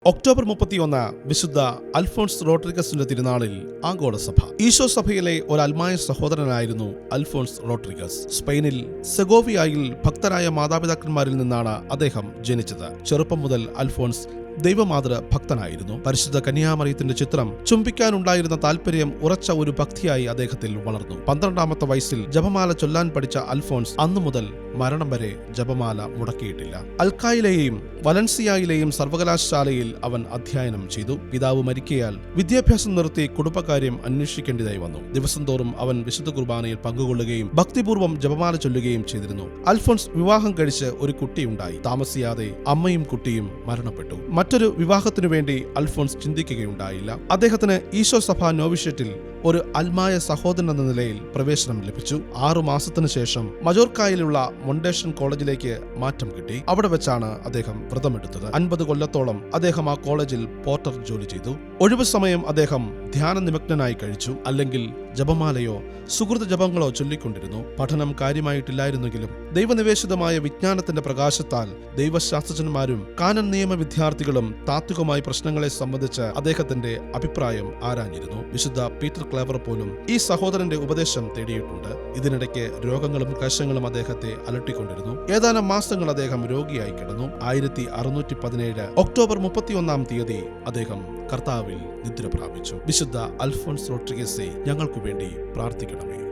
October 31 വിശുദ്ധ അൽഫോൺസ് റോഡ്രിഗസിന്റെ തിരുനാളിൽ ആഗോള സഭ. ഈശോ സഭയിലെ ഒരു അൽമായ സഹോദരനായിരുന്നു അൽഫോൺസ് റോഡ്രിഗസ്. സ്പെയിനിൽ സെഗോവിയയിൽ ഭക്തരായ മാതാപിതാക്കന്മാരിൽ നിന്നാണ് അദ്ദേഹം ജനിച്ചത്. ചെറുപ്പം മുതൽ അൽഫോൺസ് ദൈവമാതൃ ഭക്തനായിരുന്നു. പരിശുദ്ധ കന്യാമറിയത്തിന്റെ ചിത്രം ചുംബിക്കാനുണ്ടായിരുന്ന താല്പര്യം ഉറച്ച ഒരു ഭക്തിയായി അദ്ദേഹത്തിൽ വളർന്നു. 12ാമത്തെ വയസ്സിൽ ജപമാല ചൊല്ലാൻ പഠിച്ച അൽഫോൺസ് അന്നു മുതൽ മരണം വരെ ജപമാല മുടക്കിയിട്ടില്ല. അൽക്കായിലെയും വലൻസിയയിലെയും സർവകലാശാലയിൽ അവൻ അധ്യയനം ചെയ്തു. പിതാവ് മരിക്കയാൽ വിദ്യാഭ്യാസം നിർത്തി കുടുംബകാര്യം അന്വേഷിക്കേണ്ടതായി വന്നു. ദിവസം തോറും അവൻ വിശുദ്ധ കുർബാനയിൽ പങ്കുകൊള്ളുകയും ഭക്തിപൂർവ്വം ജപമാല ചൊല്ലുകയും ചെയ്തിരുന്നു. അൽഫോൺസ് വിവാഹം കഴിച്ച് ഒരു കുട്ടിയുണ്ടായി. താമസിയാതെ അമ്മയും കുട്ടിയും മരണപ്പെട്ടു. മറ്റൊരു വിവാഹത്തിനു വേണ്ടി അൽഫോൺസ് ചിന്തിക്കുകയുണ്ടായില്ല. അദ്ദേഹത്തിന് ഈശോ സഭ നോവിഷ്യറ്റിൽ ഒരു അൽമായ സഹോദരൻ എന്ന നിലയിൽ പ്രവേശനം ലഭിച്ചു. 6 മാസത്തിനു ശേഷം മജോർക്കായിലുള്ള മൊണ്ടേഷൻ കോളേജിലേക്ക് മാറ്റം കിട്ടി. അവിടെ വെച്ചാണ് അദ്ദേഹം വ്രതമെടുത്തത്. 50 കൊല്ലത്തോളം അദ്ദേഹം ആ കോളേജിൽ പോർട്ടർ ജോലി ചെയ്തു. ഒഴിവു സമയം അദ്ദേഹം ധ്യാന നിമഗ്നനായി കഴിച്ചു. അല്ലെങ്കിൽ ജപമാലയോ സുഹൃത ജപങ്ങളോ ചൊല്ലിക്കൊണ്ടിരുന്നു. പഠനം കാര്യമായിട്ടില്ലായിരുന്നെങ്കിലും ദൈവനിവേശിതമായ വിജ്ഞാനത്തിന്റെ പ്രകാശത്താൽ ദൈവശാസ്ത്രജ്ഞന്മാരും കാനൻ നിയമ വിദ്യാർത്ഥികളും താത്വികമായ പ്രശ്നങ്ങളെ സംബന്ധിച്ച് അദ്ദേഹത്തിന്റെ അഭിപ്രായം ആരാഞ്ഞിരുന്നു. വിശുദ്ധ പീറ്റർ ക്ലേവർ പോലും ഈ സഹോദരന്റെ ഉപദേശം തേടിയിട്ടുണ്ട്. ഇതിനിടയ്ക്ക് രോഗങ്ങളും ക്ലേശങ്ങളും അദ്ദേഹത്തെ അലട്ടിക്കൊണ്ടിരുന്നു. ഏതാനും മാസങ്ങൾ അദ്ദേഹം രോഗിയായി കിടന്നു. 1617 ഒക്ടോബർ 31 തീയതി അദ്ദേഹം കർത്താവിൽ നിദ്ര പ്രാപിച്ചു. വിശുദ്ധ അൽഫോൺസ് റോഡ്രിഗസെ ഞങ്ങൾക്കു വേണ്ടി പ്രാർത്ഥിക്കണമേ.